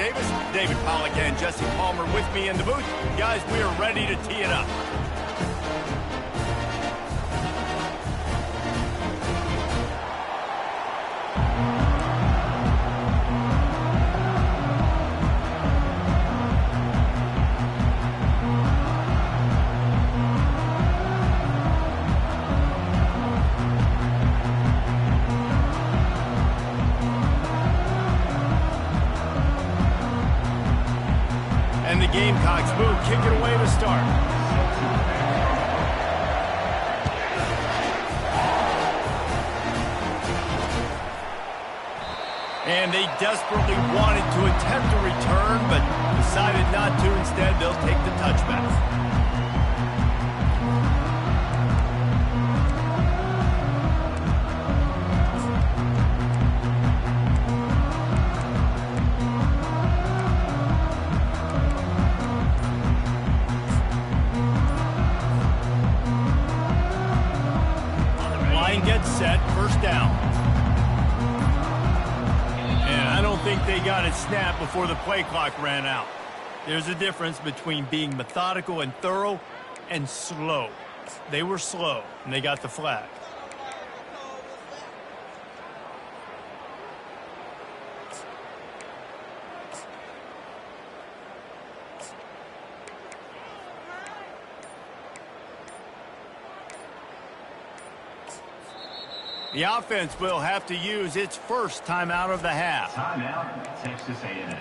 Davis, David Pollack, and Jesse Palmer with me in the booth. Guys, we are ready to tee it up. And the Gamecocks move, kick it away to start. And they desperately wanted to attempt a return, but decided not to. Instead, they'll take the touchback. Gets set, first down. And I don't think they got it snapped before the play clock ran out. There's a difference between being methodical and thorough and slow. They were slow, and they got the flag. The offense will have to use its first timeout of the half. Timeout, Texas A&M.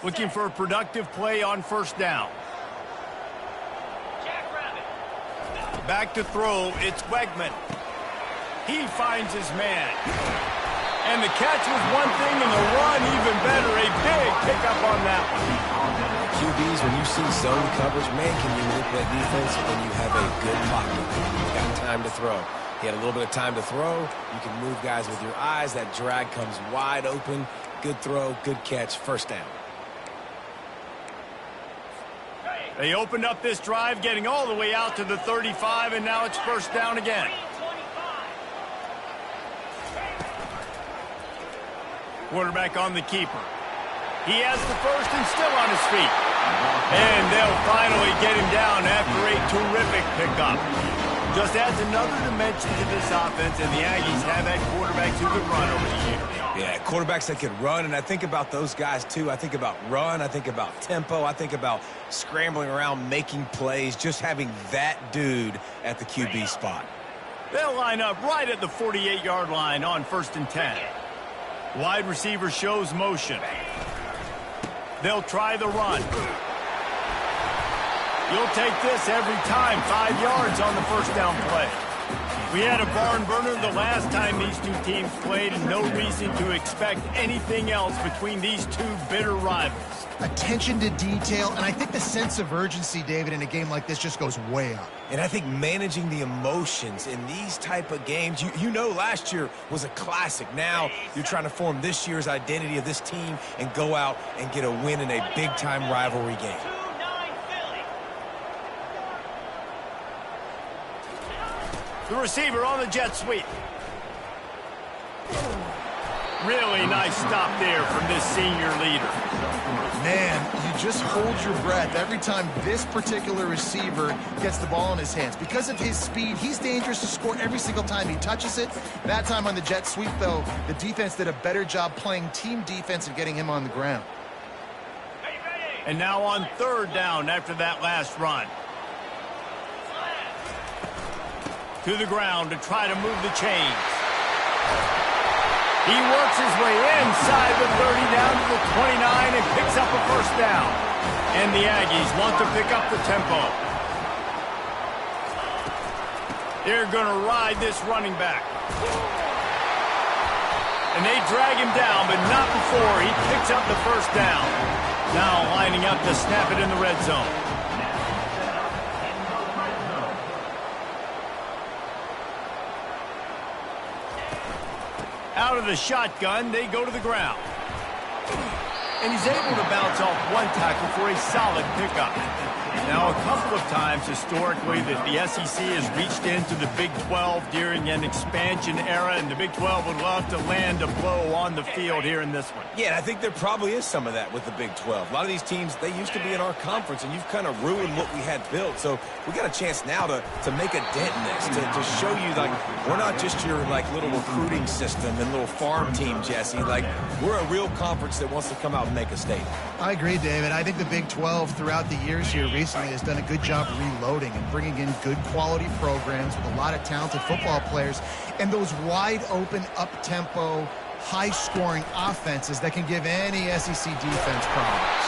Looking for a productive play on first down. Back to throw, it's Wegman. He finds his man. And the catch was one thing, and the run even better. A big pickup on that one. QBs, when you see zone coverage, man, can you manipulate defense when you have a good pocket? You've got time to throw. He had a little bit of time to throw. You can move guys with your eyes. That drag comes wide open. Good throw, good catch, first down. They opened up this drive, getting all the way out to the 35, and now it's first down again. Quarterback on the keeper. He has the first and still on his feet. And they'll finally get him down after a terrific pickup. Just adds another dimension to this offense, and the Aggies have had quarterbacks who can run over the years. Yeah, quarterbacks that can run, and I think about those guys too. I think about run, I think about tempo, I think about scrambling around, making plays, just having that dude at the QB spot. They'll line up right at the 48-yard line on 1st and 10. Wide receiver shows motion. They'll try the run. You'll take this every time. 5 yards on the first down play. We had a barn burner the last time these two teams played, and no reason to expect anything else between these two bitter rivals. Attention to detail, and I think the sense of urgency, David, in a game like this just goes way up. And I think managing the emotions in these type of games, you know last year was a classic. Now you're trying to form this year's identity of this team and go out and get a win in a big-time rivalry game. The receiver on the jet sweep. Really nice stop there from this senior leader. Man, you just hold your breath every time this particular receiver gets the ball in his hands. Because of his speed, he's dangerous to score every single time he touches it. That time on the jet sweep, though, the defense did a better job playing team defense and getting him on the ground. And now on 3rd down after that last run. To the ground to try to move the chains. He works his way inside the 30 down to the 29 and picks up a first down. And the Aggies want to pick up the tempo. They're going to ride this running back. And they drag him down, but not before he picks up the first down. Now lining up to snap it in the red zone. Out of the shotgun, they go to the ground. And he's able to bounce off one tackle for a solid pickup. Now, a couple of times historically that the SEC has reached into the Big 12 during an expansion era, and the Big 12 would love to land a blow on the field here in this one. Yeah, and I think there probably is some of that with the Big 12. A lot of these teams, they used to be in our conference, and you've kind of ruined what we had built. So we got a chance now to make a dent in this, to show you, like, we're not just your, like, little recruiting system and little farm team, Jesse. Like, we're a real conference that wants to come out and make a statement. I agree, David. I think the Big 12 throughout the years here recently has done a good job reloading and bringing in good quality programs with a lot of talented football players and those wide open, up-tempo, high-scoring offenses that can give any SEC defense problems.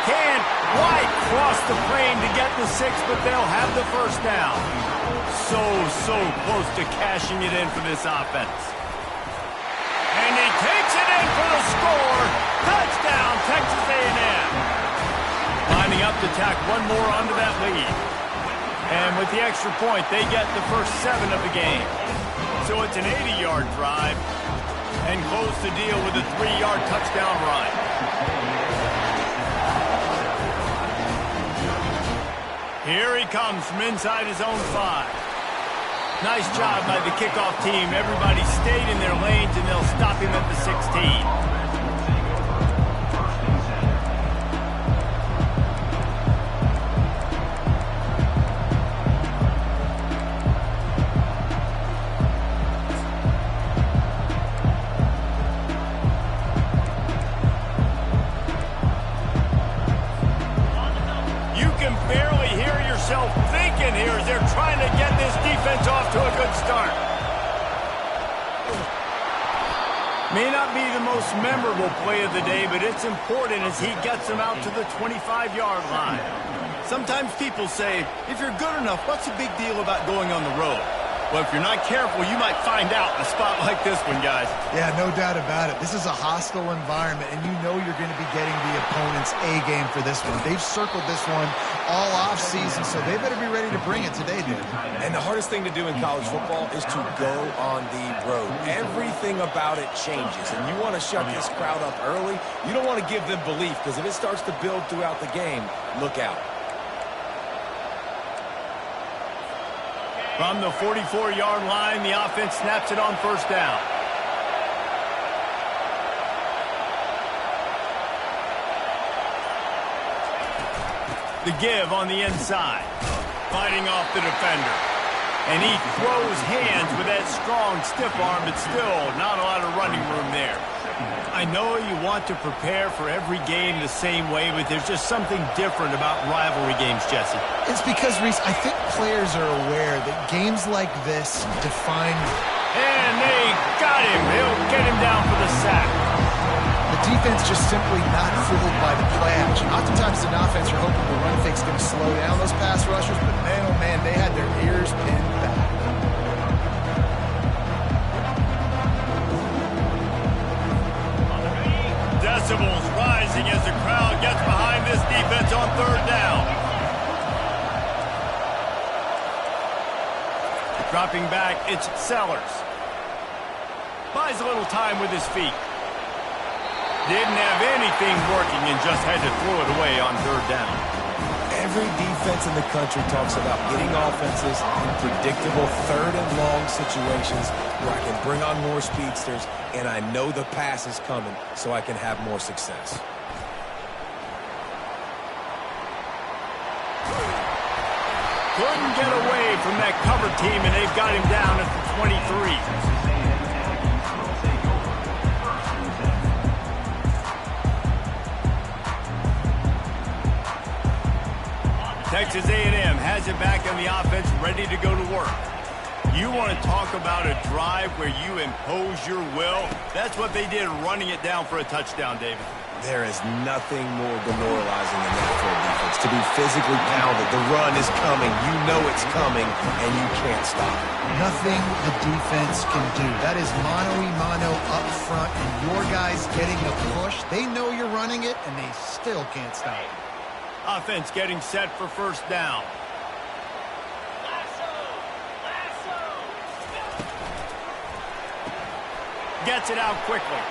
Can't quite cross the frame to get the 6, but they'll have the first down. So close to cashing it in for this offense. And he takes it in for the score. Touchdown, Texas A&M. Lining up to tack one more onto that lead. And with the extra point, they get the first 7 of the game. So it's an 80-yard drive and close the deal with a 3-yard touchdown run. Here he comes from inside his own 5. Nice job by the kickoff team. Everybody stayed in their lanes, and they'll stop him at the 16. Thinking here as they're trying to get this defense off to a good start. May not be the most memorable play of the day, but it's important as he gets them out to the 25-yard line. Sometimes people say, if you're good enough, what's the big deal about going on the road? Well, if you're not careful, you might find out in a spot like this one, guys. Yeah, no doubt about it. This is a hostile environment, and you know you're going to be getting the opponent's A game for this one. They've circled this one all offseason, so they better be ready to bring it today, dude. And the hardest thing to do in college football is to go on the road. Everything about it changes, and you want to shut this crowd up early. You don't want to give them belief, because if it starts to build throughout the game, look out. From the 44-yard line, the offense snaps it on first down. The give on the inside. Fighting off the defender. And he throws hands with that strong, stiff arm, but still not a lot of running room there. I know you want to prepare for every game the same way, but there's just something different about rivalry games, Jesse. It's because, Reese, I think players are aware that games like this define... And they got him. He'll get him down for the sack. The defense just simply not fooled by the play action. Oftentimes, an offense, you're hoping the run fake's going to slow down those pass rushers, but man, oh man, they had their ears pinned back. Decibels rising as the crowd gets behind this defense on third down. Dropping back, it's Sellers. Buys a little time with his feet. Didn't have anything working and just had to throw it away on third down. Every defense in the country talks about getting offenses in predictable third and long situations where I can bring on more speedsters and I know the pass is coming so I can have more success. Couldn't get away from that cover team, and they've got him down at the 23. Texas A&M has it back on the offense, ready to go to work. You want to talk about a drive where you impose your will? That's what they did, running it down for a touchdown, David. There is nothing more demoralizing than that for a defense. To be physically pounded, the run is coming, you know it's coming, and you can't stop it. Nothing the defense can do. That is mano-a-mano up front, and your guys getting the push. They know you're running it, and they still can't stop it. Offense getting set for first down. Gets it out quickly.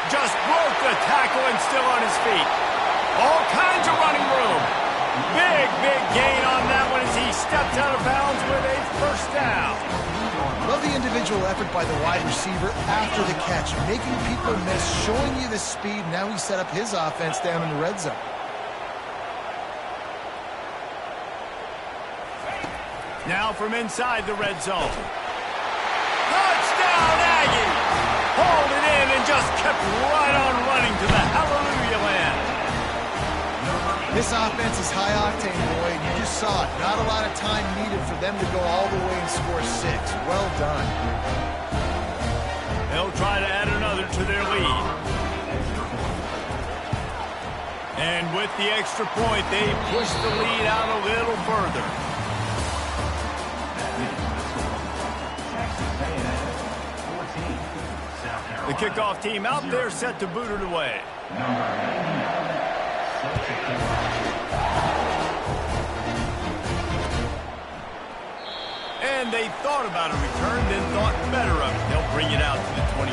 Just broke the tackle and still on his feet. All kinds of running room. Big gain on that one as he steps out of bounds with a first down. Love the individual effort by the wide receiver after the catch, making people miss, showing you the speed. Now he set up his offense down in the red zone. Now from inside the red zone. Touchdown, Aggie! Hauled it in and just kept right on running to the hallelujah land. This offense is high octane, boy. You just saw it. Not a lot of time needed for them to go all the way and score 6. Well done. They'll try to add another to their lead. And with the extra point, they push the lead out a little further. The kickoff team out there set to boot it away. And they thought about a return, then thought better of it. They'll bring it out to the 25.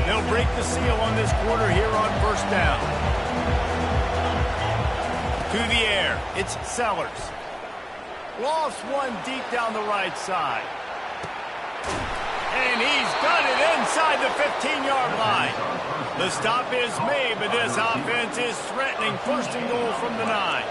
They'll break the seal on this quarter here on first down. To the air, it's Sellers. Lost one deep down the right side. And he's got it inside the 15-yard line. The stop is made, but this offense is threatening first and goal from the 9.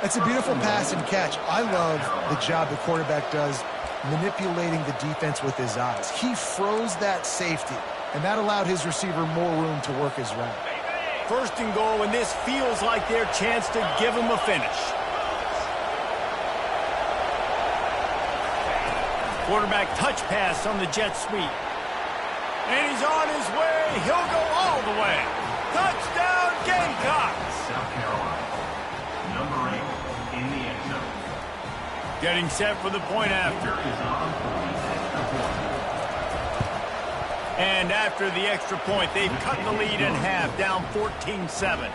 That's a beautiful pass and catch. I love the job the quarterback does manipulating the defense with his eyes. He froze that safety, and that allowed his receiver more room to work his route. First and goal, and this feels like their chance to give him a finish. Quarterback touch pass on the jet sweep. And he's on his way. He'll go all the way. Touchdown, Gamecocks! South Carolina, number 8 in the end zone. Getting set for the point after. Is on for the extra point. And after the extra point, they've cut the lead in half, down 14-7.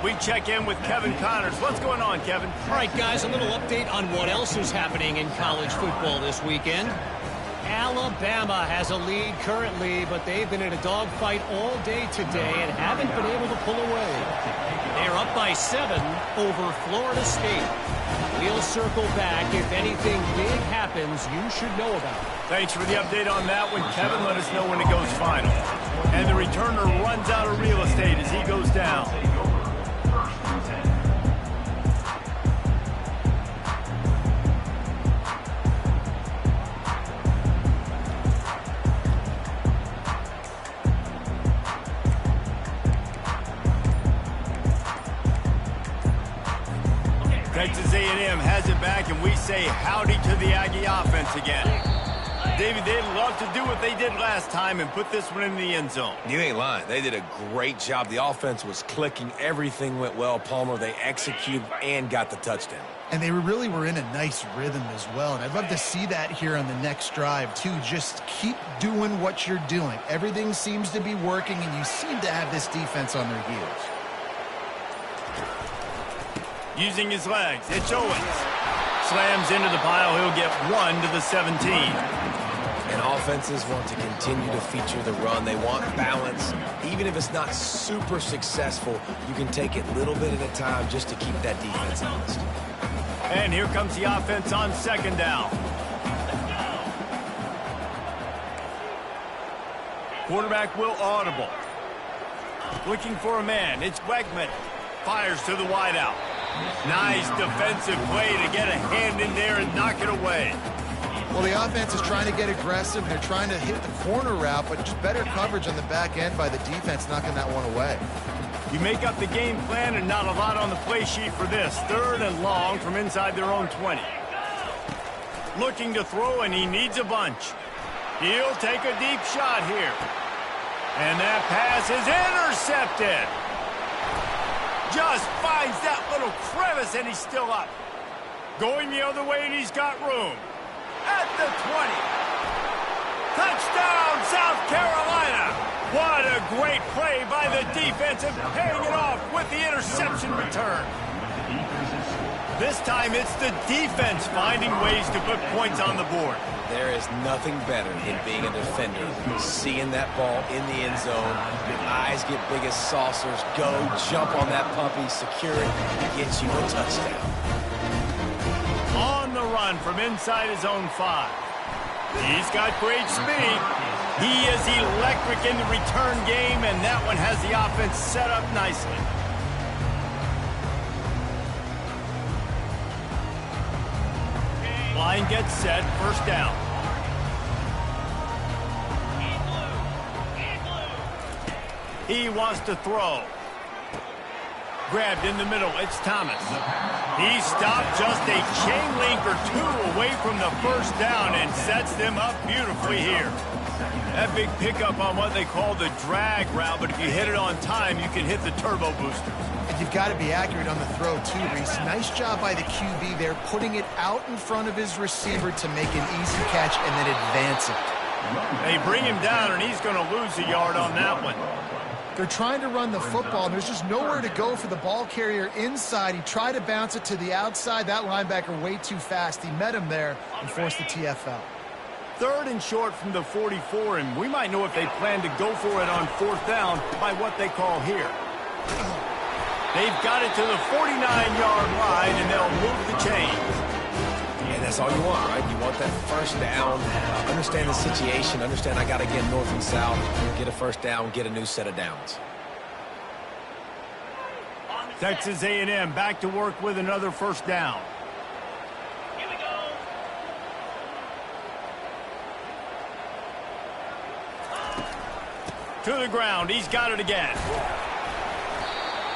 We check in with Kevin Connors. What's going on, Kevin? All right, guys, a little update on what else is happening in college football this weekend. Alabama has a lead currently, but they've been in a dogfight all day today and haven't been able to pull away. They're up by 7 over Florida State. We'll circle back. If anything big happens, you should know about it. Thanks for the update on that one, Kevin. Let us know when it goes final. And the returner runs out of real estate as he goes down. Texas A&M has it back, and we say howdy to the Aggie offense again. David, they'd love to do what they did last time and put this one in the end zone. You ain't lying. They did a great job. The offense was clicking. Everything went well. Palmer, they executed and got the touchdown. And they really were in a nice rhythm as well. And I'd love to see that here on the next drive, too. Just keep doing what you're doing. Everything seems to be working, and you seem to have this defense on their heels. Using his legs, it's Owens. Slams into the pile. He'll get 1 to the 17. And offenses want to continue to feature the run. They want balance. Even if it's not super successful, you can take it little bit at a time just to keep that defense honest. And here comes the offense on second down. Quarterback will audible. Looking for a man. It's Wegman. Fires to the wideout. Nice defensive play to get a hand in there and knock it away. Well, the offense is trying to get aggressive. They're trying to hit the corner route, but just better coverage on the back end by the defense knocking that one away. You make up the game plan and not a lot on the play sheet for this. 3rd and long from inside their own 20. Looking to throw, and he needs a bunch. He'll take a deep shot here. And that pass is intercepted. Just finds that little crevice, and he's still up. Going the other way, and he's got room. At the 20. Touchdown, South Carolina. What a great play by the defense and paying it off with the interception return. This time it's the defense finding ways to put points on the board. There is nothing better than being a defender, seeing that ball in the end zone, your eyes get big as saucers, go, jump on that puppy, secure it, and get you a touchdown. On the run from inside his own 5. He's got great speed. He is electric in the return game, and that one has the offense set up nicely. Line gets set, first down. He wants to throw. Grabbed in the middle, it's Thomas. He stopped just a chain link or 2 away from the first down and sets them up beautifully here. That big pickup on what they call the drag route, but if you hit it on time, you can hit the turbo boosters. And you've got to be accurate on the throw, too, Reese. Nice job by the QB there, putting it out in front of his receiver to make an easy catch and then advance it. They bring him down, and he's going to lose a yard on that one. They're trying to run the football, and there's just nowhere to go for the ball carrier inside. He tried to bounce it to the outside. That linebacker way too fast. He met him there and forced the TFL. 3rd and short from the 44, and we might know if they plan to go for it on 4th down by what they call here. They've got it to the 49-yard line, and they'll move the chains. And that's all you want, right? You want that first down, understand the situation, understand I got to get north and south, get a first down, get a new set of downs. Texas A&M back to work with another first down. Here we go. To the ground, he's got it again.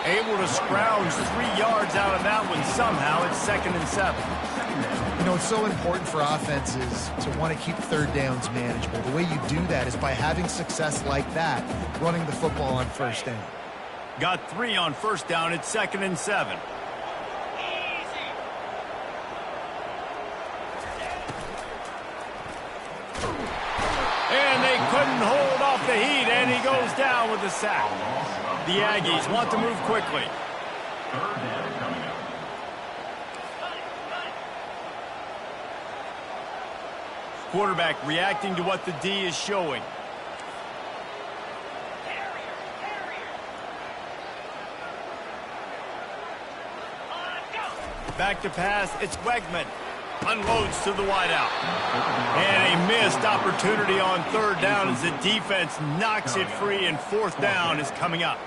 Able to scrounge 3 yards out of that one somehow. It's 2nd and 7. You know, it's so important for offenses to want to keep 3rd downs manageable. The way you do that is by having success like that, running the football on 1st down. Got 3 on 1st down. It's 2nd and 7. And they couldn't hold off the heat, and he goes down with the sack. The Aggies want to move quickly. 3rd down coming up. Quarterback reacting to what the D is showing. Back to pass, it's Wegman. Unloads to the wideout. And a missed opportunity on 3rd down as the defense knocks it free, and 4th down is coming up.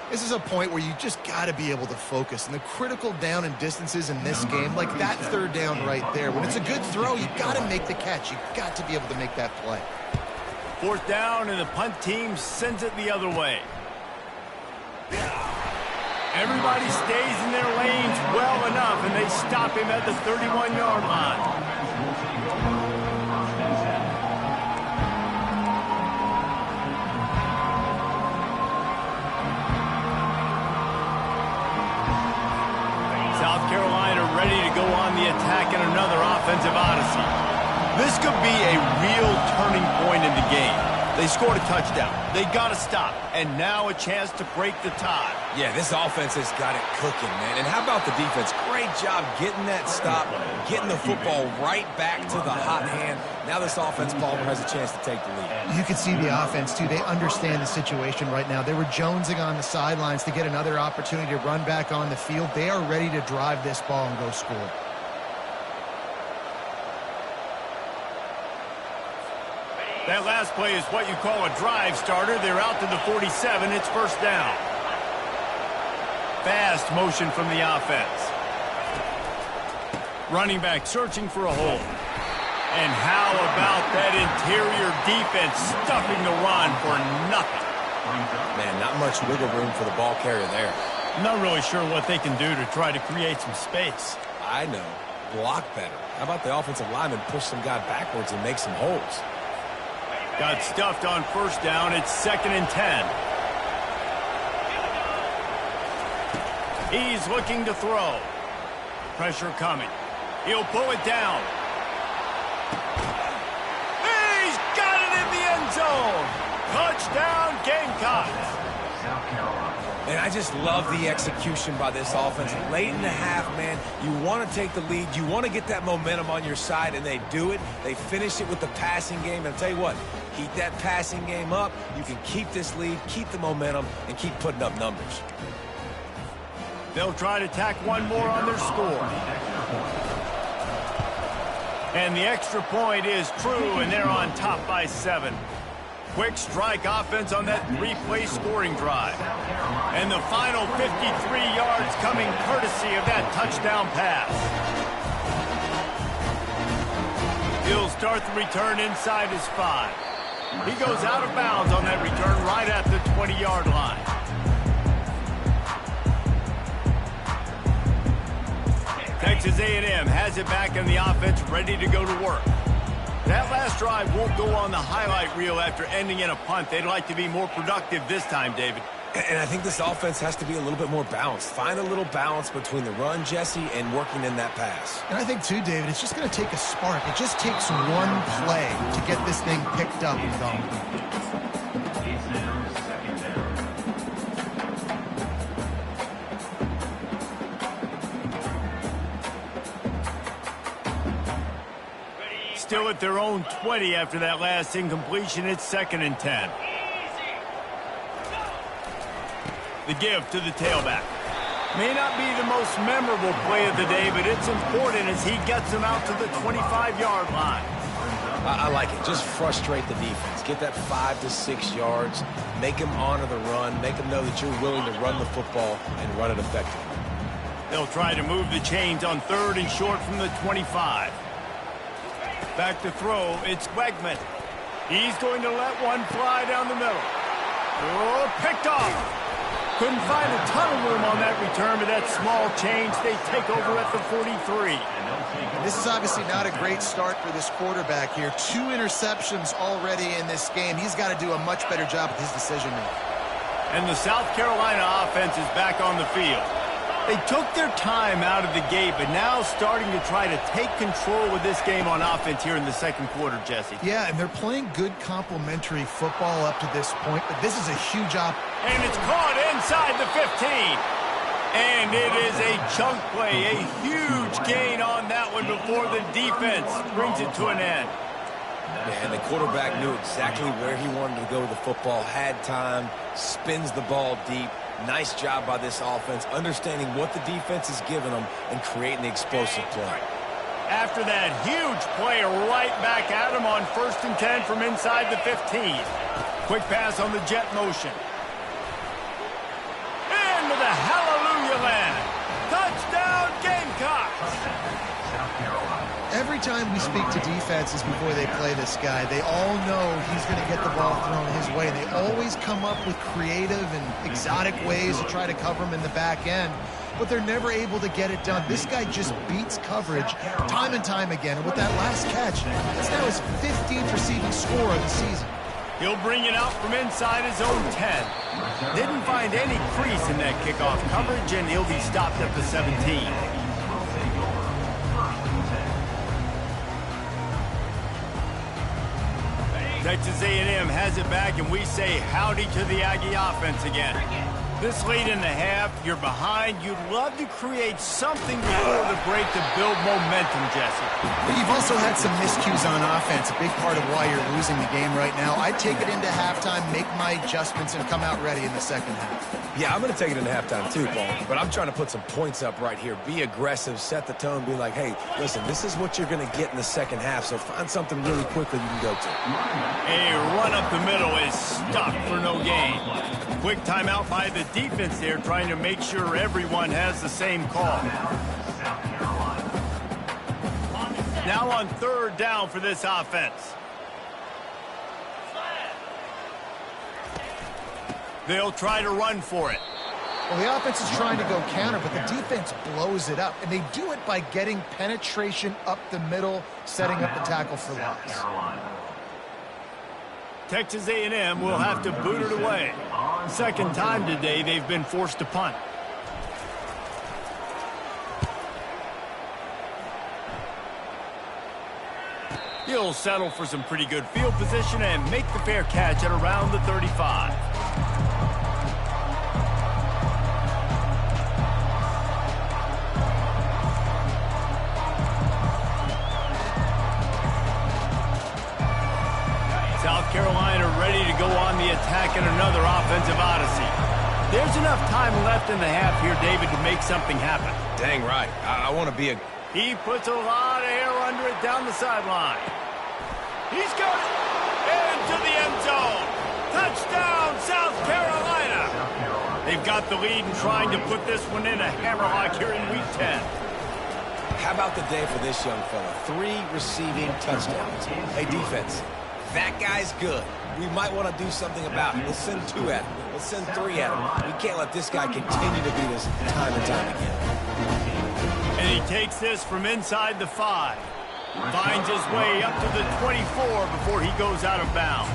This is a point where you just got to be able to focus. And the critical down and distances in this game, like that 3rd down right there, when it's a good throw, you got to make the catch. You got to be able to make that play. 4th down, and the punt team sends it the other way. Everybody stays in their lanes well enough, and they stop him at the 31-yard line. South Carolina ready to go on the attack in another offensive odyssey. This could be a real turning point in the game. They scored a touchdown. They got to stop. And now a chance to break the tie. Yeah, this offense has got it cooking, man. And how about the defense? Great job getting that stop, getting the football right back to the hot hand. Now this offense, Palmer, has a chance to take the lead. You can see the offense, too. They understand the situation right now. They were jonesing on the sidelines to get another opportunity to run back on the field. They are ready to drive this ball and go score. That last play is what you call a drive starter. They're out to the 47. It's 1st down. Fast motion from the offense. Running back searching for a hole. And how about that interior defense stuffing the run for nothing? Man, not much wiggle room for the ball carrier there. I'm not really sure what they can do to try to create some space. I know. Block better. How about the offensive lineman push some guy backwards and make some holes? Got stuffed on 1st down. It's 2nd and 10. He's looking to throw. Pressure coming. He'll pull it down. He's got it in the end zone. Touchdown, Gamecocks. South Carolina. And I I just love the execution by this offense. Late in the half, man, you want to take the lead. You want to get that momentum on your side, and they do it. They finish it with the passing game. And I'll tell you what, keep that passing game up. You can keep this lead, keep the momentum, and keep putting up numbers. They'll try to tack one more on their score. And the extra point is true, and they're on top by 7. Quick strike offense on that 3-play scoring drive. And the final 53 yards coming courtesy of that touchdown pass. He'll start the return inside his 5. He goes out of bounds on that return right at the 20-yard line. Texas A&M has it back in the offense, ready to go to work. That last drive won't go on the highlight reel after ending in a punt. They'd like to be more productive this time, David. And I think this offense has to be a little bit more balanced. Find a little balance between the run, Jesse, and working in that pass. And I think, too, David, it's just going to take a spark. It just takes one play to get this thing picked up and going. Still at their own 20 after that last incompletion. It's 2nd and 10. The give to the tailback. May not be the most memorable play of the day, but it's important as he gets them out to the 25-yard line. I like it. Just frustrate the defense. Get that 5 to 6 yards. Make them honor the run. Make them know that you're willing to run the football and run it effectively. They'll try to move the chains on 3rd and short from the 25. Back to throw, it's Wegman. He's going to let one fly down the middle. Oh, picked off. Couldn't find a ton of room on that return, but that small change, they take over at the 43. This is obviously not a great start for this quarterback here. 2 interceptions already in this game. He's got to do a much better job with his decision-making. And the South Carolina offense is back on the field. They took their time out of the gate, but now starting to try to take control of this game on offense here in the 2nd quarter, Jesse. Yeah, and they're playing good complementary football up to this point, but this is a huge And it's caught inside the 15. And it is a chunk play, a huge gain on that one before the defense brings it to an end. Yeah, and the quarterback knew exactly where he wanted to go with the football, had time, spins the ball deep. Nice job by this offense, understanding what the defense is giving them and creating the explosive play. After that huge play, right back at him on 1st and 10 from inside the 15. Quick pass on the jet motion. Into the hallelujah land. Touchdown, Gamecocks! Every time we speak to defenses before they play this guy, they all know he's going to get the ball thrown his way. They always come up with creative and exotic ways to try to cover him in the back end, but they're never able to get it done. This guy just beats coverage time and time again. And with that last catch, that's now his 15th receiving score of the season. He'll bring it out from inside his own 10. Didn't find any crease in that kickoff coverage, and he'll be stopped at the 17. Texas A&M has it back, and we say howdy to the Aggie offense again. This late in the half, you're behind. You'd love to create something before the break to build momentum, Jesse. But you've also had some miscues on offense, a big part of why you're losing the game right now. I'd take it into halftime, make my adjustments, and come out ready in the 2nd half. Yeah, I'm going to take it into halftime too, Paul. But I'm trying to put some points up right here. Be aggressive, set the tone, be like, hey, listen, this is what you're going to get in the 2nd half, so find something really quickly you can go to. A run up the middle is stuck for no gain. Quick timeout by the defense there, trying to make sure everyone has the same call. Now on 3rd down for this offense. They'll try to run for it. Well, the offense is trying to go counter, but the defense blows it up. And they do it by getting penetration up the middle, setting up the tackle for loss. Texas A&M will have to boot it away. 2nd time today they've been forced to punt. He'll settle for some pretty good field position and make the fair catch at around the 35. Carolina ready to go on the attack in another offensive odyssey. There's enough time left in the half here, David, to make something happen. Dang right. I want to be a... He puts a lot of air under it down the sideline. He's got it into the end zone. Touchdown, South Carolina. They've got the lead and trying to put this one in a hammerlock here in Week 10. How about the day for this young fella? 3 receiving touchdowns. Hey, defense, that guy's good. We might want to do something about it. Let's send 2 at him. Let's send 3 at him. We can't let this guy continue to beat us time and time again. And he takes this from inside the 5. Finds his way up to the 24 before he goes out of bounds.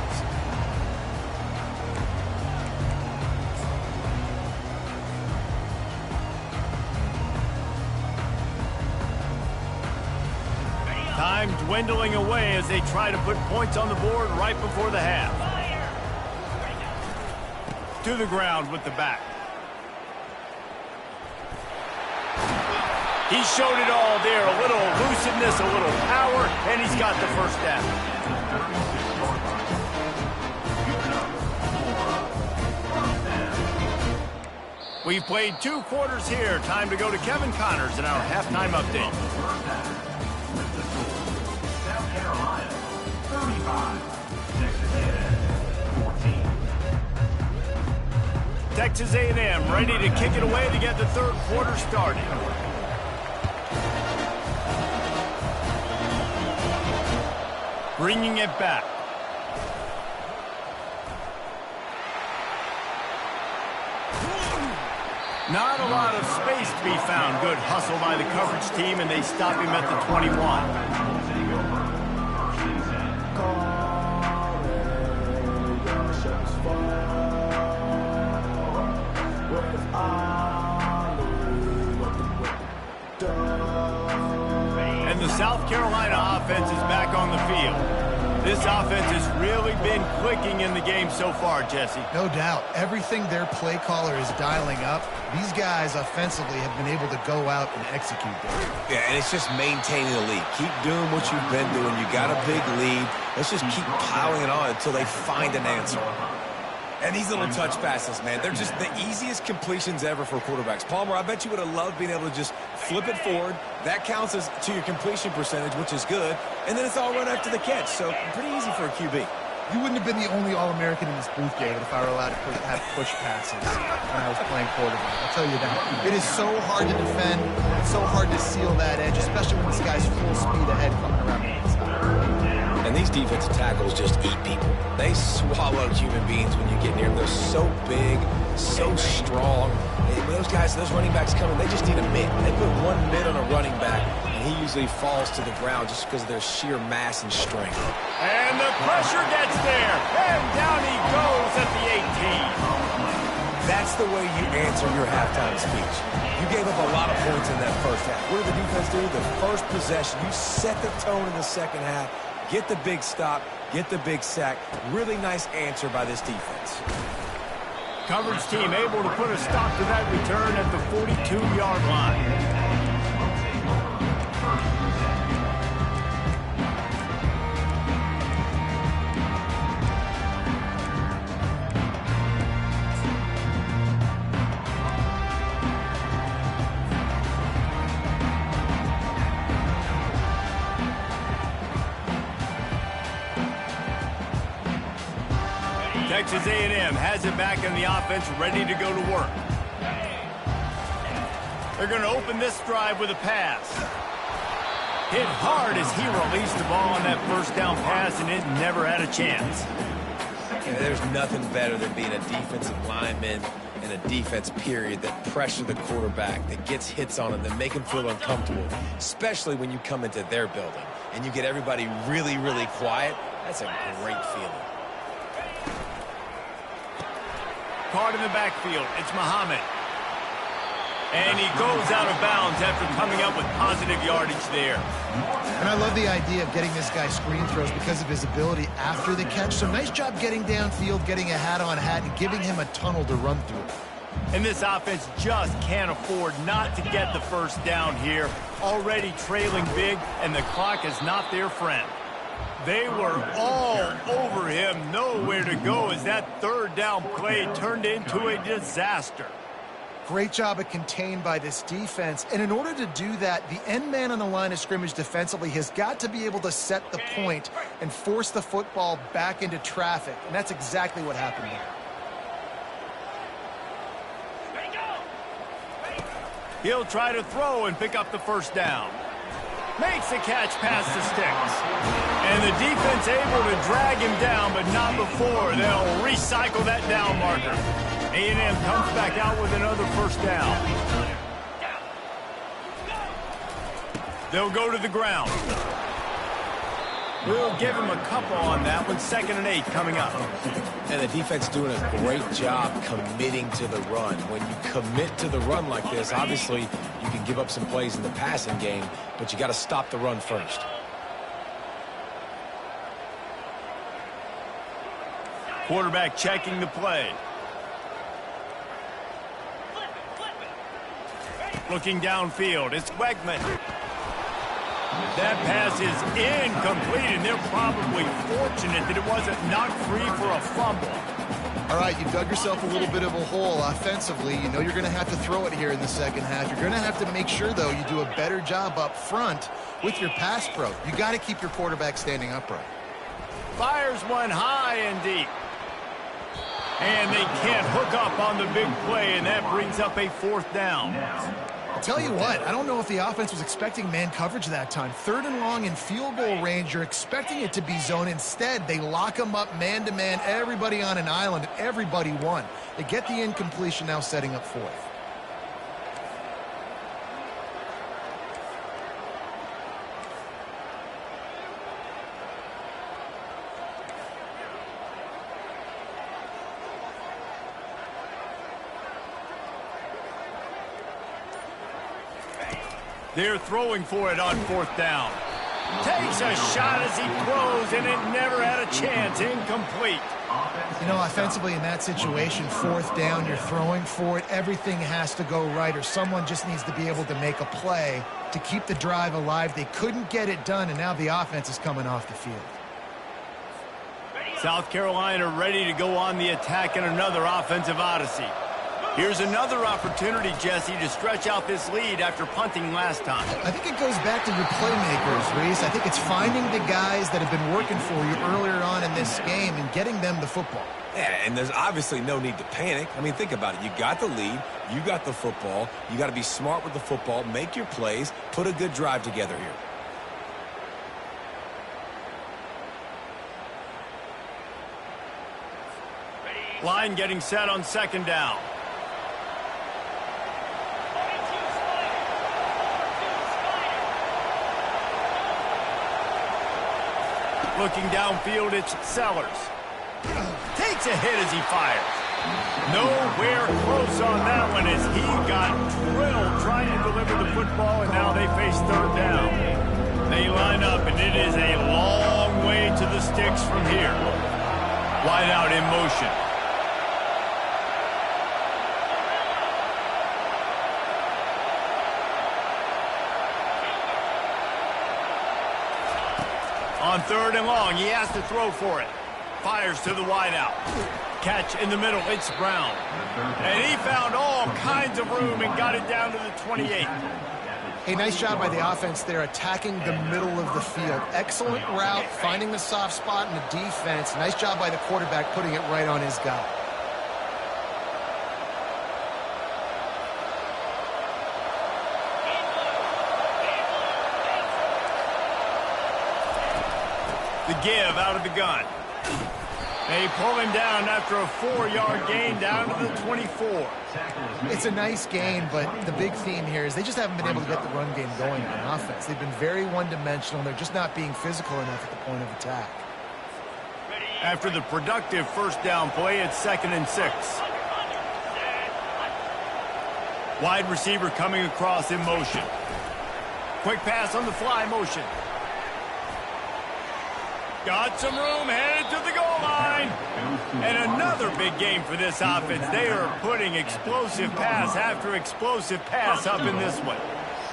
Time dwindling away as they try to put points on the board right before the half. To the ground with the back. He showed it all there. A little elusiveness, a little power, and he's got the first down. We've played 2 quarters here. Time to go to Kevin Connors in our halftime update. South Carolina, 35. Texas A&M, 14. Texas A&M ready to kick it away to get the 3rd quarter started. Bringing it back. Not a lot of space to be found. Good hustle by the coverage team, and they stop him at the 21. And the South Carolina offense is back on the field. This offense has really been clicking in the game so far, Jesse. No doubt. Everything their play caller is dialing up, these guys offensively have been able to go out and execute there. Yeah, and it's just maintaining the lead. Keep doing what you've been doing. You got a big lead. Let's just keep piling it on until they find an answer. And these little touch passes, man, they're just the easiest completions ever for quarterbacks. Palmer, I bet you would have loved being able to just flip it forward. That counts as to your completion percentage, which is good. And then it's all run after the catch. So pretty easy for a QB. You wouldn't have been the only All-American in this booth, David, if I were allowed to have push passes when I was playing quarterback. I'll tell you that. It is so hard to defend. It's so hard to seal that edge, especially when this guy's full speed ahead coming around the inside. And these defensive tackles just eat people. They swallow human beings when you get near them. They're so big, so strong. And when those guys, those running backs come in, they just need a mid. They put 1 mid on a running back, and he usually falls to the ground just because of their sheer mass and strength. And the pressure gets there. And down he goes at the 18. That's the way you answer your halftime speech. You gave up a lot of points in that first half. What did the defense do? The first possession, you set the tone in the second half. Get the big stop, get the big sack. Really nice answer by this defense. Coverage team able to put a stop to that return at the 42-yard line. Texas A&M has it back in the offense, ready to go to work. They're going to open this drive with a pass. Hit hard as he released the ball on that first down pass, and it never had a chance. And there's nothing better than being a defensive lineman in a defense period that pressure the quarterback, that gets hits on him, that make him feel uncomfortable, especially when you come into their building and you get everybody really, really quiet. That's a great feeling. Caught in the backfield, it's Muhammad. And he goes out of bounds after coming up with positive yardage there. And I love the idea of getting this guy screen throws because of his ability after the catch. So nice job getting downfield, getting a hat-on-hat, and giving him a tunnel to run through. And this offense just can't afford not to get the first down here. Already trailing big, and the clock is not their friend. They were all over him, nowhere to go as that third down play turned into a disaster. Great job of contained by this defense. And in order to do that, the end man on the line of scrimmage defensively has got to be able to set the point and force the football back into traffic. And that's exactly what happened here. He'll try to throw and pick up the first down. Makes the catch past the sticks. And the defense able to drag him down, but not before. They'll recycle that down marker. A&M comes back out with another first down. They'll go to the ground. We'll give him a couple on that one. 2nd and 8 coming up. And the defense doing a great job committing to the run. When you commit to the run like this, obviously you can give up some plays in the passing game, but you got to stop the run first. Quarterback checking the play. Looking downfield, it's Wegman. That pass is incomplete, and they're probably fortunate that it wasn't knocked free for a fumble. All right, you dug yourself a little bit of a hole offensively. You know you're going to have to throw it here in the second half. You're going to have to make sure, though, you do a better job up front with your pass pro. You got to keep your quarterback standing upright. Fires one high and deep. And they can't hook up on the big play, and that brings up a 4th down. I'll tell you what, I don't know if the offense was expecting man coverage that time. 3rd and long in field goal range, you're expecting it to be zone. Instead, they lock them up man-to-man, everybody on an island, everybody won. They get the incompletion, now setting up 4th. They're throwing for it on 4th down. Takes a shot as he throws, and it never had a chance. Incomplete. You know, offensively in that situation, 4th down, you're throwing for it. Everything has to go right, or someone just needs to be able to make a play to keep the drive alive. They couldn't get it done, and now the offense is coming off the field. South Carolina ready to go on the attack in another offensive odyssey. Here's another opportunity, Jesse, to stretch out this lead after punting last time. I think it goes back to your playmakers, Reese. I think it's finding the guys that have been working for you earlier on in this game and getting them the football. Yeah, and there's obviously no need to panic. I mean, think about it. You got the lead. You got the football. You got to be smart with the football, make your plays, put a good drive together here. Line getting set on 2nd down. Looking downfield, it's Sellers. Takes a hit as he fires. Nowhere close on that one as he got drilled trying to deliver the football, and now they face 3rd down. They line up, and it is a long way to the sticks from here. Wide out in motion. On 3rd and long, he has to throw for it. Fires to the wideout. Catch in the middle, it's Brown. And he found all kinds of room and got it down to the 28. Hey, nice job by the offense there, attacking the middle of the field. Excellent route, finding the soft spot in the defense. Nice job by the quarterback putting it right on his guy. The give out of the gun. They pull him down after a 4-yard gain down to the 24. It's a nice gain, but the big theme here is they just haven't been able to get the run game going on offense. They've been very one-dimensional. They're just not being physical enough at the point of attack. After the productive first down play, it's 2nd and 6. Wide receiver coming across in motion. Quick pass on the fly motion. Got some room, headed to the goal line. And another big game for this offense. They are putting explosive pass after explosive pass up in this one.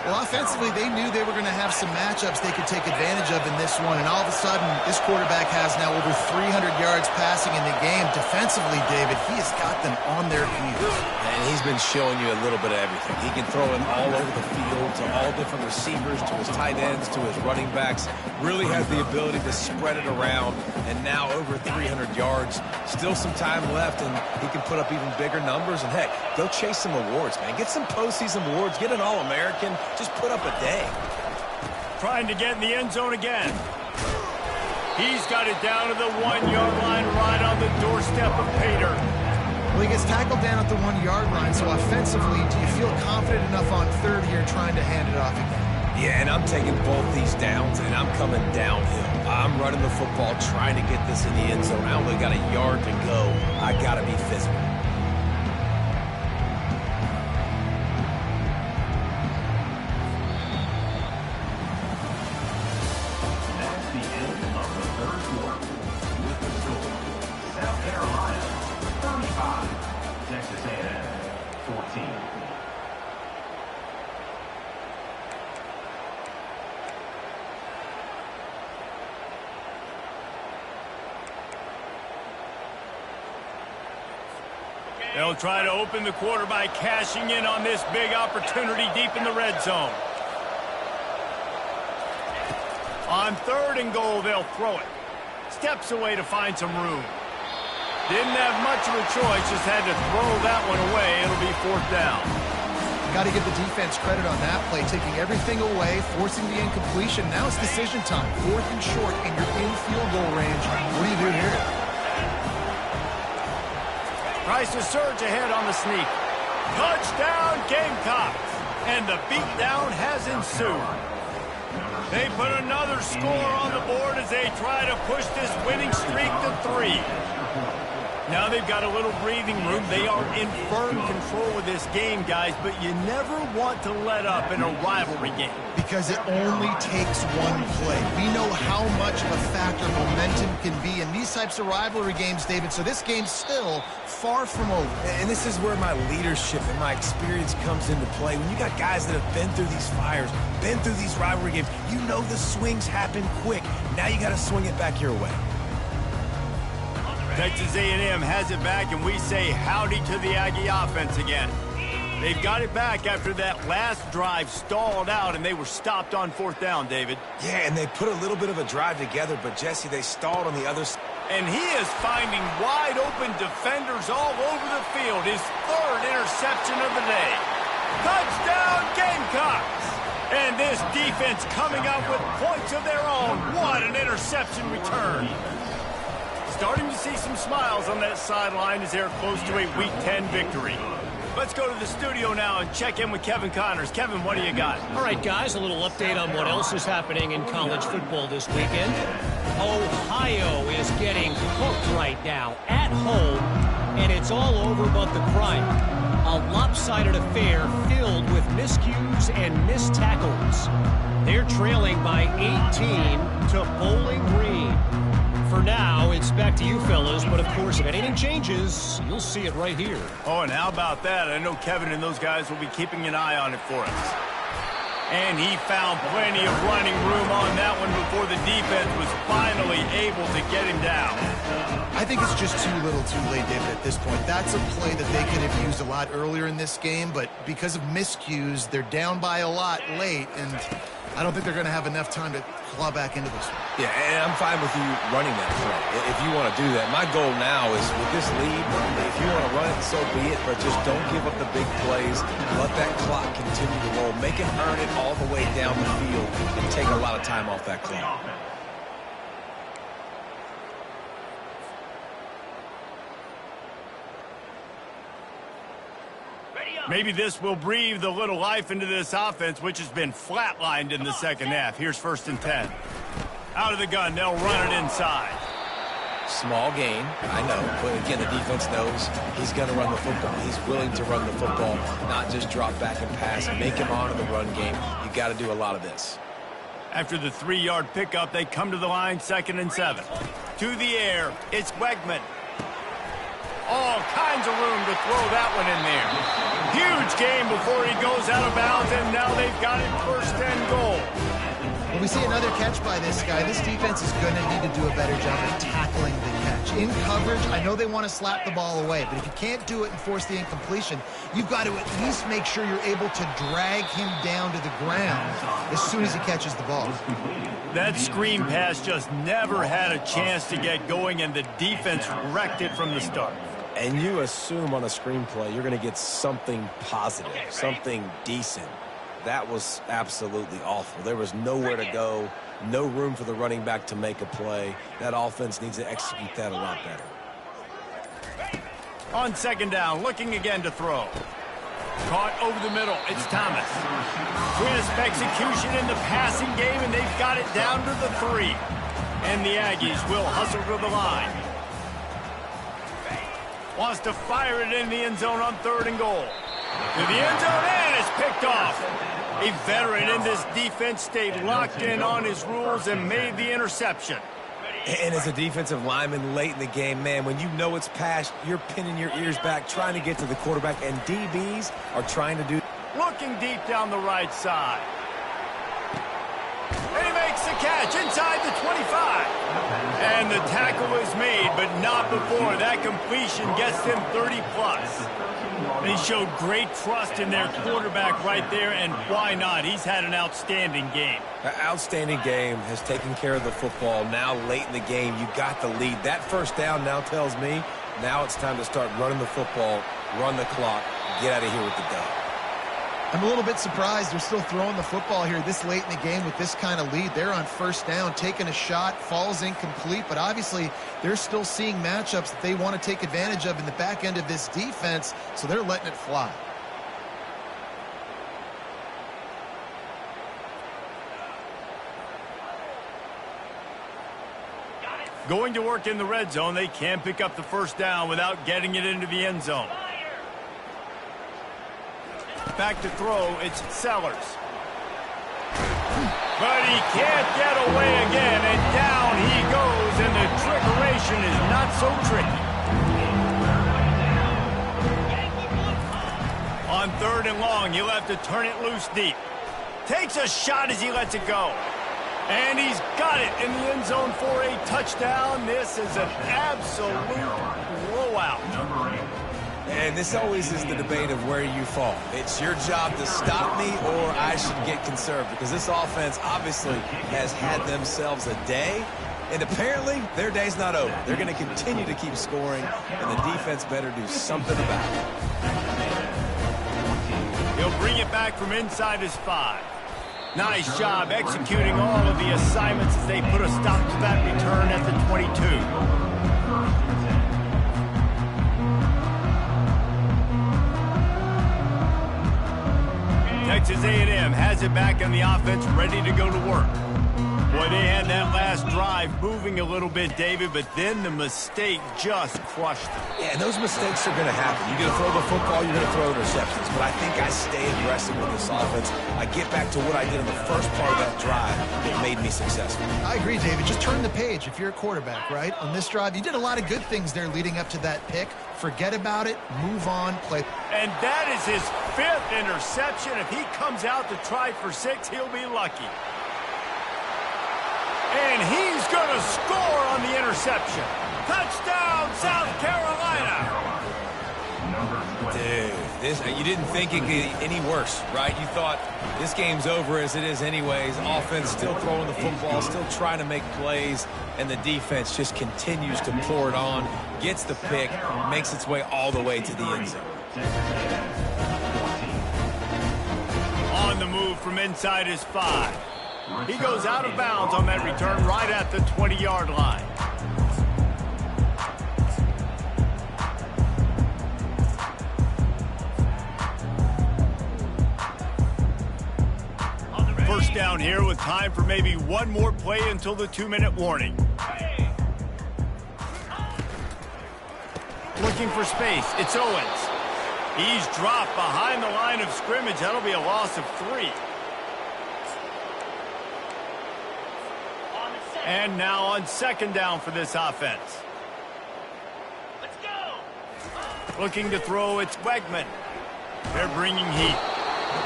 Well, offensively, they knew they were going to have some matchups they could take advantage of in this one, and all of a sudden, this quarterback has now over 300 yards passing in the game. Defensively, David, he has got them on their heels. And he's been showing you a little bit of everything. He can throw it all over the field to all different receivers, to his tight ends, to his running backs. Really has the ability to spread it around, and now over 300 yards. Still some time left, and he can put up even bigger numbers. And, heck, go chase some awards, man. Get some postseason awards. Get an All-American. Just put up a day. Trying to get in the end zone again. He's got it down to the 1-yard line right on the doorstep of Pater. Well, he gets tackled down at the 1-yard line, so offensively, do you feel confident enough on third here trying to hand it off again? Yeah, and I'm taking both these downs, and I'm coming downhill. I'm running the football, trying to get this in the end zone. I only got a yard to go. I got to be physical. That's the end of the third quarter. With the score, South Carolina 35, Texas A&M 14. They'll try to open the quarter by cashing in on this big opportunity deep in the red zone. On 3rd and goal, they'll throw it. Steps away to find some room. Didn't have much of a choice, just had to throw that one away. It'll be 4th down. Got to give the defense credit on that play, taking everything away, forcing the incompletion. Now it's decision time. 4th and short, and you're in field goal range. What do you do here? Tries to surge ahead on the sneak. Touchdown, Gamecocks! And the beatdown has ensued. They put another score on the board as they try to push this winning streak to 3. Now they've got a little breathing room. They are in firm control of this game, guys, but you never want to let up in a rivalry game. Because it only takes one play. We know how much of a factor momentum can be in these types of rivalry games, David, so this game's still far from over. And this is where my leadership and my experience comes into play. When you got guys that have been through these fires, been through these rivalry games, you know the swings happen quick. Now you got to swing it back your way. Texas A&M has it back, and we say howdy to the Aggie offense again. They've got it back after that last drive stalled out, and they were stopped on 4th down, David. Yeah, and they put a little bit of a drive together, but, Jesse, they stalled on the other side. And he is finding wide-open defenders all over the field. His 3rd interception of the day. Touchdown, Gamecocks! And this defense coming up with points of their own. What an interception return. Starting to see some smiles on that sideline as they're close to a Week 10 victory. Let's go to the studio now and check in with Kevin Connors. Kevin, what do you got? All right, guys, a little update on what else is happening in college football this weekend. Ohio is getting cooked right now at home, and it's all over but the crime. A lopsided affair filled with miscues and missed tackles. They're trailing by 18 to Bowling Green. For now, it's back to you fellas, but of course, if anything changes, you'll see it right here. Oh, and how about that? I know Kevin and those guys will be keeping an eye on it for us. And he found plenty of running room on that one before the defense was finally able to get him down. I think it's just too little too late, David, at this point. That's a play that they could have used a lot earlier in this game, but because of miscues, they're down by a lot late, and I don't think they're going to have enough time to claw back into this one. Yeah, and I'm fine with you running that play if you want to do that. My goal now is with this lead, if you want to run it, so be it, but just don't give up the big plays. Let that clock continue to roll. Make him earn it all the way down the field and take a lot of time off that clock. Maybe this will breathe a little life into this offense, which has been flatlined in the second half. Here's 1st and 10. Out of the gun, they'll run it inside. Small gain, I know, but again, the defense knows he's going to run the football. He's willing to run the football, not just drop back and pass and make him honor the run game. You got to do a lot of this. After the 3-yard pickup, they come to the line, 2nd and 7. To the air, it's Wegman. All kinds of room to throw that one in there. Huge gain before he goes out of bounds, and now they've got it first and goal. Well, we see another catch by this guy. This defense is going to need to do a better job of tackling the catch. In coverage, I know they want to slap the ball away, but if you can't do it and force the incompletion, you've got to at least make sure you're able to drag him down to the ground as soon as he catches the ball. That screen pass just never had a chance to get going, and the defense wrecked it from the start. And you assume on a screenplay you're going to get something positive, something decent. That was absolutely awful. There was nowhere to go, no room for the running back to make a play. That offense needs to execute that a lot better. On second down, looking again to throw. Caught over the middle. It's Thomas. Crisp execution in the passing game, and they've got it down to the 3. And the Aggies will hustle to the line. Wants to fire it in the end zone on 3rd and goal. To the end zone, and it's picked off. A veteran in this defense stayed locked in on his rules and made the interception. And as a defensive lineman late in the game, man, when you know it's passed, you're pinning your ears back, trying to get to the quarterback, and DBs are trying to do. Looking deep down the right side. And he makes the catch inside the 25. And the tackle is made, but not before. That completion gets them 30-plus. They showed great trust in their quarterback right there, and why not? He's had an outstanding game. An outstanding game, has taken care of the football. Now late in the game, you got the lead. That first down now tells me now it's time to start running the football, run the clock, get out of here with the dub. I'm a little bit surprised they're still throwing the football here this late in the game with this kind of lead. They're on first down, taking a shot, falls incomplete, but obviously they're still seeing matchups that they want to take advantage of in the back end of this defense, so they're letting it fly. Going to work in the red zone, they can pick up the first down without getting it into the end zone. Back to throw, it's Sellers. But he can't get away again, and down he goes, and the trickeration is not so tricky. On 3rd and long, he'll have to turn it loose deep. Takes a shot as he lets it go. And he's got it in the end zone for a touchdown. This is an absolute blowout. And this always is the debate of where you fall. It's your job to stop me, or I should get conserved, because this offense obviously has had themselves a day, and apparently their day's not over. They're going to continue to keep scoring, and the defense better do something about it. He'll bring it back from inside his 5. Nice job executing all of the assignments as they put a stop to that return at the 22. Texas A&M has it back on the offense, ready to go to work. Boy, they had that last drive moving a little bit, David, but then the mistake just crushed them. Yeah, and those mistakes are going to happen. You're going to throw the football, you're going to throw interceptions. But I think I stay aggressive with this offense. I get back to what I did in the first part of that drive that made me successful. I agree, David. Just turn the page if you're a quarterback, right? On this drive, you did a lot of good things there leading up to that pick. Forget about it, move on, play. And that is his 5th interception. If he comes out to try for 6, he'll be lucky. And he's going to score on the interception. Touchdown, South Carolina. Dude, you didn't think it could get any worse, right? You thought this game's over as it is anyways. Offense still throwing the football, still trying to make plays, and the defense just continues to pour it on, gets the pick, makes its way all the way to the end zone. On the move from inside his 5. He goes out of bounds on that return right at the 20-yard line. First down here with time for maybe one more play until the 2-minute warning. Looking for space, it's Owens. He's dropped behind the line of scrimmage. That'll be a loss of 3. And now on second down for this offense. Let's go. Looking to throw, it's Wegman. They're bringing heat.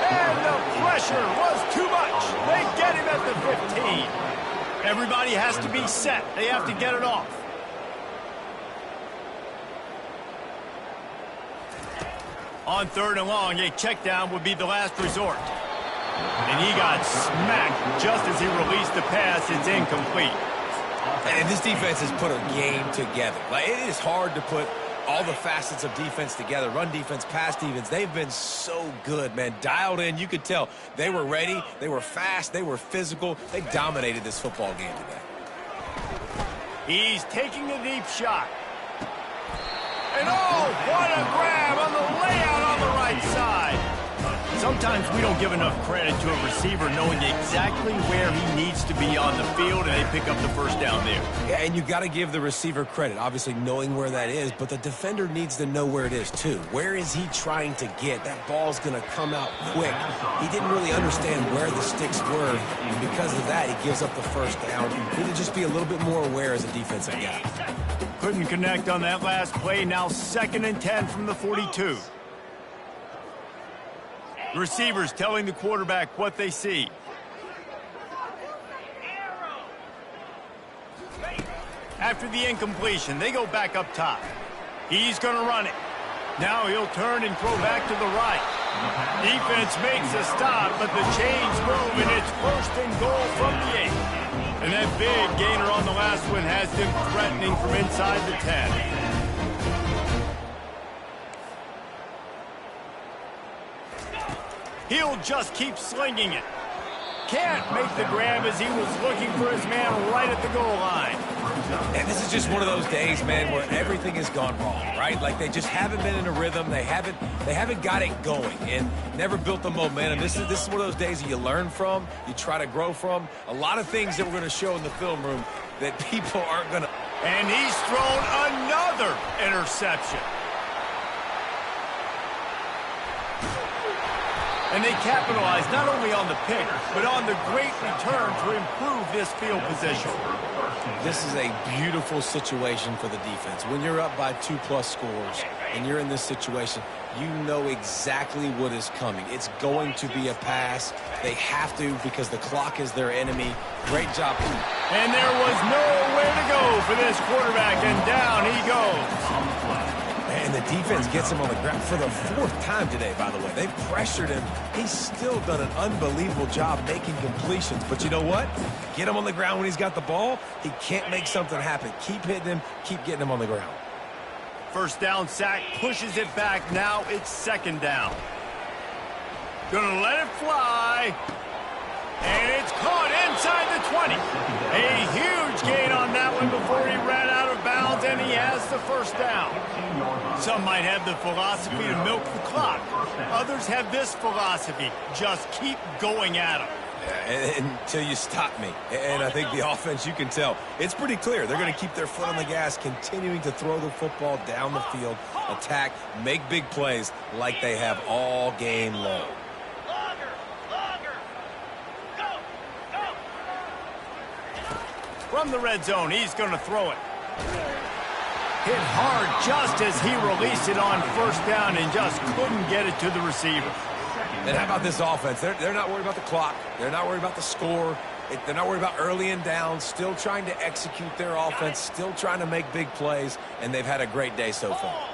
And the pressure was too much. They get him at the 15. Everybody has to be set. They have to get it off. On 3rd and long, a check down would be the last resort. And he got smacked just as he released the pass. It's incomplete. And this defense has put a game together. Like, it is hard to put all the facets of defense together. Run defense, pass defense. They've been so good, man. Dialed in. You could tell they were ready. They were fast. They were physical. They dominated this football game today. He's taking a deep shot. And oh, what a grab on the layout on the right side. Sometimes we don't give enough credit to a receiver knowing exactly where he needs to be on the field, and they pick up the first down there. Yeah, and you got to give the receiver credit, obviously knowing where that is, but the defender needs to know where it is too. Where is he trying to get? That ball's going to come out quick. He didn't really understand where the sticks were, and because of that, he gives up the first down. He need to just be a little bit more aware as a defensive guy. Couldn't connect on that last play. Now 2nd and 10 from the 42. Receivers telling the quarterback what they see. After the incompletion, they go back up top. He's going to run it. Now he'll turn and throw back to the right. Defense makes a stop, but the chains move, and it's 1st and goal from the 8. And that big gainer on the last one has them threatening from inside the 10. He'll just keep slinging it. Can't make the grab as he was looking for his man right at the goal line. And this is just one of those days, man, where everything has gone wrong, right? Like they just haven't been in a rhythm. They haven't got it going and never built the momentum. This is one of those days that you learn from, you try to grow from. A lot of things that we're going to show in the film room that people aren't going to. And he's thrown another interception. And they capitalize not only on the pick, but on the great return to improve this field position. This is a beautiful situation for the defense. When you're up by 2+ scores and you're in this situation, you know exactly what is coming. It's going to be a pass. They have to because the clock is their enemy. Great job. And there was nowhere to go for this quarterback, and down he goes. And the defense gets him on the ground for the 4th time today, by the way. They've pressured him. He's still done an unbelievable job making completions. But you know what? Get him on the ground when he's got the ball. He can't make something happen. Keep hitting him. Keep getting him on the ground. 1st down sack, pushes it back. Now it's 2nd down. Gonna let it fly. And it's caught inside the 20. A huge gain on that one before he ran out of bounds, and he has the 1st down. Some might have the philosophy to milk the clock. Others have this philosophy, just keep going at them. Until you stop me. And I think the offense, you can tell, it's pretty clear. They're going to keep their foot on the gas, continuing to throw the football down the field, attack, make big plays like they have all game long. From the red zone, he's going to throw it. Hit hard just as he released it on 1st down and just couldn't get it to the receiver. And how about this offense? They're not worried about the clock. They're not worried about the score. They're not worried about early and down. Still trying to execute their offense. Still trying to make big plays. And they've had a great day so far.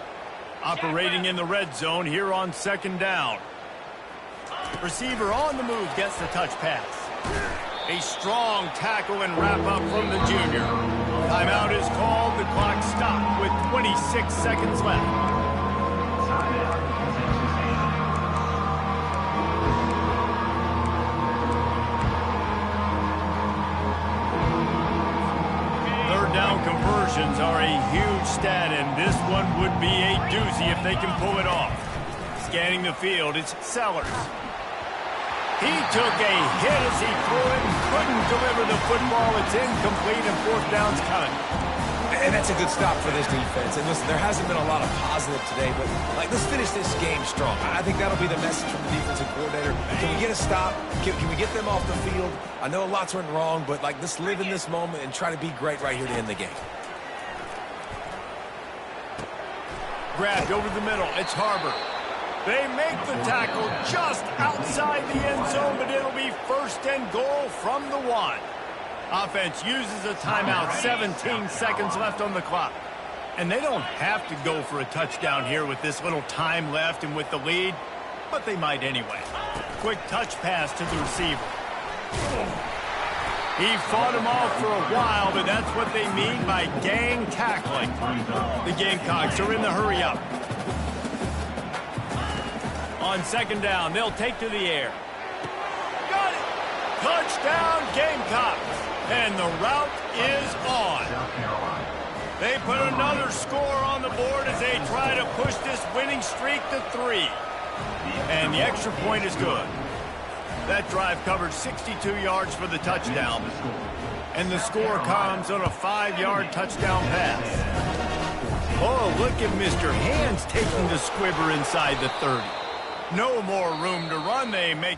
Operating in the red zone here on 2nd down. Receiver on the move gets the touch pass. A strong tackle and wrap-up from the junior. Timeout is called. The clock stopped with 26 seconds left. Third down conversions are a huge stat, and this one would be a doozy if they can pull it off. Scanning the field, it's Sellers. He took a hit as he threw it and couldn't deliver the football. It's incomplete and 4th down's coming. And that's a good stop for this defense. And listen, there hasn't been a lot of positive today, but let's finish this game strong. I think that'll be the message from the defensive coordinator. Can we get a stop? Can we get them off the field? I know lots went wrong, but let's live in this moment and try to be great right here to end the game. Grabbed over the middle. It's Harbor. They make the tackle just outside the end zone, but it'll be 1st and goal from the 1. Offense uses a timeout, 17 seconds left on the clock. And they don't have to go for a touchdown here with this little time left and with the lead, but they might anyway. Quick touch pass to the receiver. He fought him off for a while, but that's what they mean by gang tackling. The Gamecocks are in the hurry up. On 2nd down, they'll take to the air. Got it! Touchdown, Gamecocks! And the route is on. They put another score on the board as they try to push this winning streak to 3. And the extra point is good. That drive covered 62 yards for the touchdown. And the score comes on a 5-yard touchdown pass. Oh, look at Mr. Hands taking the squibber inside the 30. No more room to run. They make